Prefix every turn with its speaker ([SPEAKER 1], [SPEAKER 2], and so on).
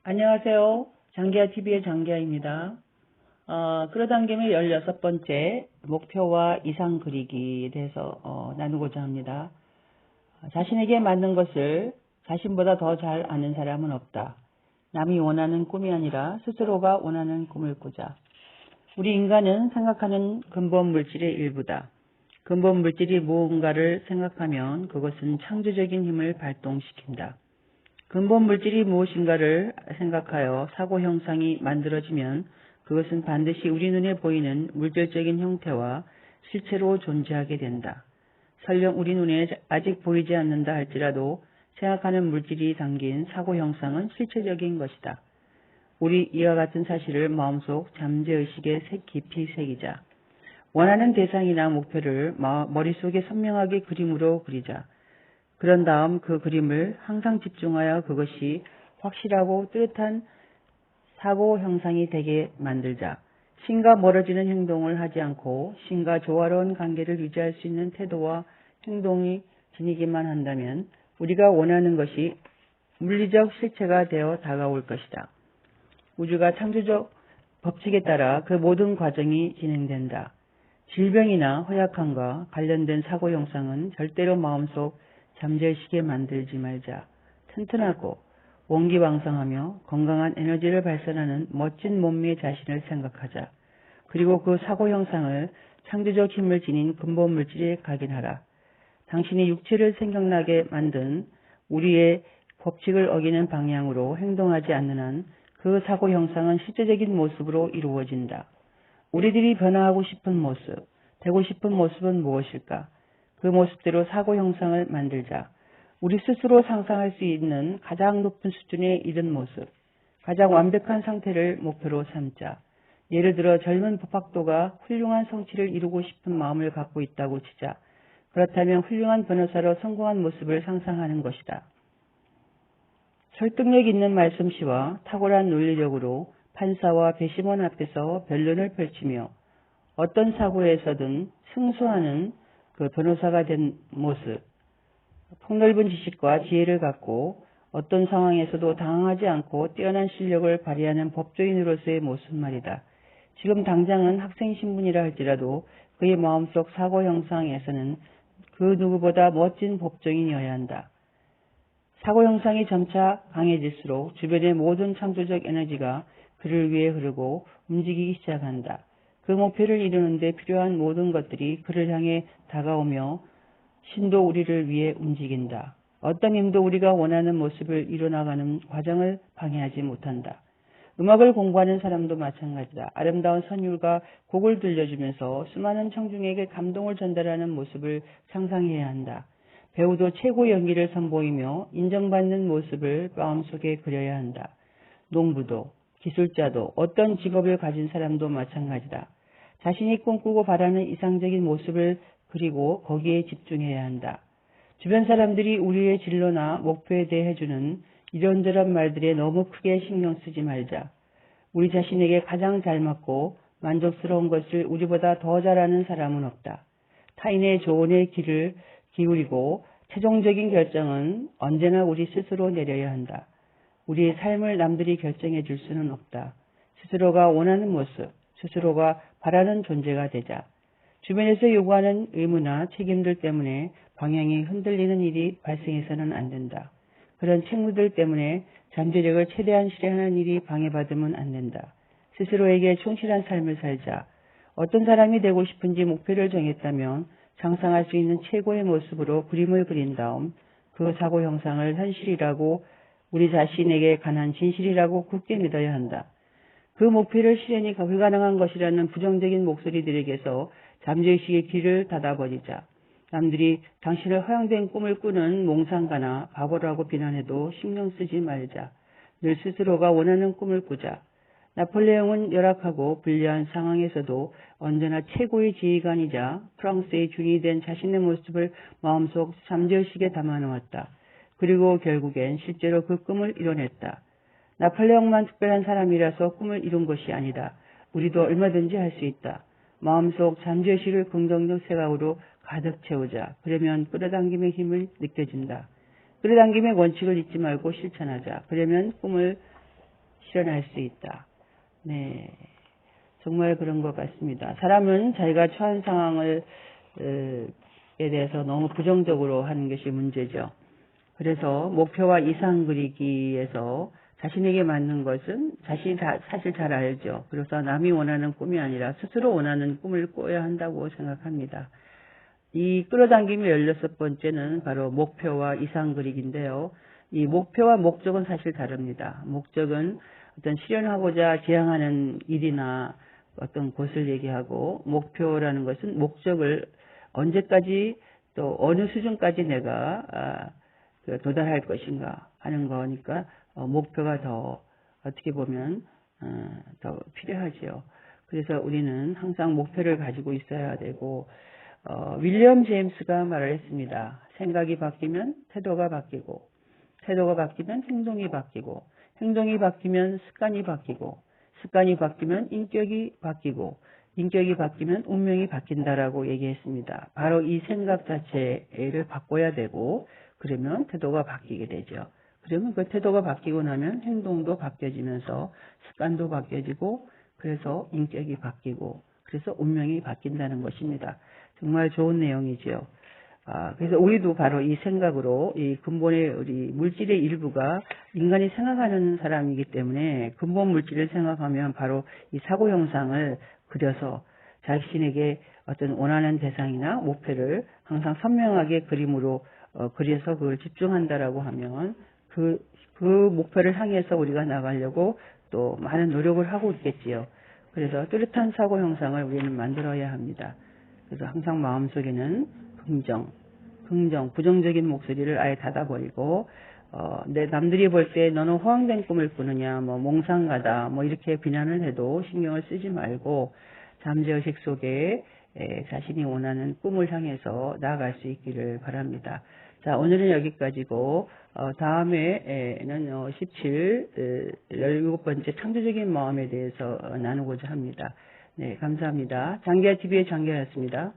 [SPEAKER 1] 안녕하세요. 장기하TV의 장기하입니다. 끌어당김의 16번째 목표와 이상 그리기에 대해서 나누고자 합니다. 자신에게 맞는 것을 자신보다 더 잘 아는 사람은 없다. 남이 원하는 꿈이 아니라 스스로가 원하는 꿈을 꾸자. 우리 인간은 생각하는 근본 물질의 일부다. 근본 물질이 무언가를 생각하면 그것은 창조적인 힘을 발동시킨다. 근본 물질이 무엇인가를 생각하여 사고 형상이 만들어지면 그것은 반드시 우리 눈에 보이는 물질적인 형태와 실체로 존재하게 된다. 설령 우리 눈에 아직 보이지 않는다 할지라도 생각하는 물질이 담긴 사고 형상은 실체적인 것이다. 우리 이와 같은 사실을 마음속 잠재의식에 깊이 새기자. 원하는 대상이나 목표를 머릿속에 선명하게 그림으로 그리자. 그런 다음 그 그림을 항상 집중하여 그것이 확실하고 뚜렷한 사고 형상이 되게 만들자. 신과 멀어지는 행동을 하지 않고 신과 조화로운 관계를 유지할 수 있는 태도와 행동이 지니기만 한다면 우리가 원하는 것이 물리적 실체가 되어 다가올 것이다. 우주가 창조적 법칙에 따라 그 모든 과정이 진행된다. 질병이나 허약함과 관련된 사고 형상은 절대로 마음속 잠재의식에 만들지 말자. 튼튼하고 원기왕성하며 건강한 에너지를 발산하는 멋진 몸매의 자신을 생각하자. 그리고 그 사고 형상을 창조적 힘을 지닌 근본 물질에 각인하라. 당신이 육체를 생각나게 만든 우리의 법칙을 어기는 방향으로 행동하지 않는 한 그 사고 형상은 실제적인 모습으로 이루어진다. 우리들이 변화하고 싶은 모습, 되고 싶은 모습은 무엇일까? 그 모습대로 사고 형상을 만들자. 우리 스스로 상상할 수 있는 가장 높은 수준에 이른 모습, 가장 완벽한 상태를 목표로 삼자. 예를 들어 젊은 법학도가 훌륭한 성취를 이루고 싶은 마음을 갖고 있다고 치자. 그렇다면 훌륭한 변호사로 성공한 모습을 상상하는 것이다. 설득력 있는 말솜씨와 탁월한 논리력으로 판사와 배심원 앞에서 변론을 펼치며 어떤 사고에서든 승소하는 그 변호사가 된 모습, 폭넓은 지식과 지혜를 갖고 어떤 상황에서도 당황하지 않고 뛰어난 실력을 발휘하는 법조인으로서의 모습 말이다. 지금 당장은 학생 신분이라 할지라도 그의 마음속 사고 형상에서는 그 누구보다 멋진 법조인이어야 한다. 사고 형상이 점차 강해질수록 주변의 모든 창조적 에너지가 그를 위해 흐르고 움직이기 시작한다. 그 목표를 이루는 데 필요한 모든 것들이 그를 향해 다가오며 신도 우리를 위해 움직인다. 어떤 힘도 우리가 원하는 모습을 이뤄나가는 과정을 방해하지 못한다. 음악을 공부하는 사람도 마찬가지다. 아름다운 선율과 곡을 들려주면서 수많은 청중에게 감동을 전달하는 모습을 상상해야 한다. 배우도 최고 연기를 선보이며 인정받는 모습을 마음속에 그려야 한다. 농부도, 기술자도, 어떤 직업을 가진 사람도 마찬가지다. 자신이 꿈꾸고 바라는 이상적인 모습을 그리고 거기에 집중해야 한다. 주변 사람들이 우리의 진로나 목표에 대해 해주는 이런저런 말들에 너무 크게 신경 쓰지 말자. 우리 자신에게 가장 잘 맞고 만족스러운 것을 우리보다 더 잘하는 사람은 없다. 타인의 조언에 귀를 기울이고 최종적인 결정은 언제나 우리 스스로 내려야 한다. 우리의 삶을 남들이 결정해 줄 수는 없다. 스스로가 원하는 모습, 스스로가 바라는 존재가 되자. 주변에서 요구하는 의무나 책임들 때문에 방향이 흔들리는 일이 발생해서는 안 된다. 그런 책무들 때문에 잠재력을 최대한 실현하는 일이 방해받으면 안 된다. 스스로에게 충실한 삶을 살자. 어떤 사람이 되고 싶은지 목표를 정했다면 상상할 수 있는 최고의 모습으로 그림을 그린 다음 그 사고 형상을 현실이라고 우리 자신에게 관한 진실이라고 굳게 믿어야 한다. 그 목표를 실현이 불가능한 것이라는 부정적인 목소리들에게서 잠재의식의 귀를 닫아버리자. 남들이 당신을 허황된 꿈을 꾸는 몽상가나 바보라고 비난해도 신경 쓰지 말자. 늘 스스로가 원하는 꿈을 꾸자. 나폴레옹은 열악하고 불리한 상황에서도 언제나 최고의 지휘관이자 프랑스의 중이 된 자신의 모습을 마음속 잠재의식에 담아놓았다. 그리고 결국엔 실제로 그 꿈을 이뤄냈다. 나폴레옹만 특별한 사람이라서 꿈을 이룬 것이 아니다. 우리도 얼마든지 할 수 있다. 마음속 잠재의식을 긍정적 생각으로 가득 채우자. 그러면 끌어당김의 힘을 느껴진다. 끌어당김의 원칙을 잊지 말고 실천하자. 그러면 꿈을 실현할 수 있다. 네. 정말 그런 것 같습니다. 사람은 자기가 처한 상황을 에 대해서 너무 부정적으로 하는 것이 문제죠. 그래서 목표와 이상 그리기에서 자신에게 맞는 것은 자신이 사실 잘 알죠. 그래서 남이 원하는 꿈이 아니라 스스로 원하는 꿈을 꿔야 한다고 생각합니다. 이 끌어당김의 16번째는 바로 목표와 이상 그리기인데요. 이 목표와 목적은 사실 다릅니다. 목적은 어떤 실현하고자 지향하는 일이나 어떤 곳을 얘기하고, 목표라는 것은 목적을 언제까지 또 어느 수준까지 내가 도달할 것인가 하는 거니까 목표가 더 어떻게 보면 더 필요하지요. 그래서 우리는 항상 목표를 가지고 있어야 되고, 윌리엄 제임스가 말을 했습니다. 생각이 바뀌면 태도가 바뀌고, 태도가 바뀌면 행동이 바뀌고, 행동이 바뀌면 습관이 바뀌고, 습관이 바뀌면 인격이 바뀌고, 인격이 바뀌면 운명이 바뀐다라고 얘기했습니다. 바로 이 생각 자체를 바꿔야 되고, 그러면 태도가 바뀌게 되죠. 그러면 그 태도가 바뀌고 나면 행동도 바뀌어지면서 습관도 바뀌어지고, 그래서 인격이 바뀌고, 그래서 운명이 바뀐다는 것입니다. 정말 좋은 내용이죠. 그래서 우리도 바로 이 생각으로, 이 근본의 우리 물질의 일부가 인간이 생각하는 사람이기 때문에 근본 물질을 생각하면 바로 이 사고 형상을 그려서 자신에게 어떤 원하는 대상이나 목표를 항상 선명하게 그림으로 그려서 그걸 집중한다라고 하면 그 목표를 향해서 우리가 나가려고 또 많은 노력을 하고 있겠지요. 그래서 뚜렷한 사고 형상을 우리는 만들어야 합니다. 그래서 항상 마음속에는 긍정, 부정적인 목소리를 아예 닫아버리고, 남들이 볼 때 너는 허황된 꿈을 꾸느냐, 몽상가다, 이렇게 비난을 해도 신경을 쓰지 말고, 잠재의식 속에 자신이 원하는 꿈을 향해서 나아갈 수 있기를 바랍니다. 자, 오늘은 여기까지고, 다음에는 17번째 창조적인 마음에 대해서 나누고자 합니다. 네, 감사합니다. 장기하TV의 장기하였습니다.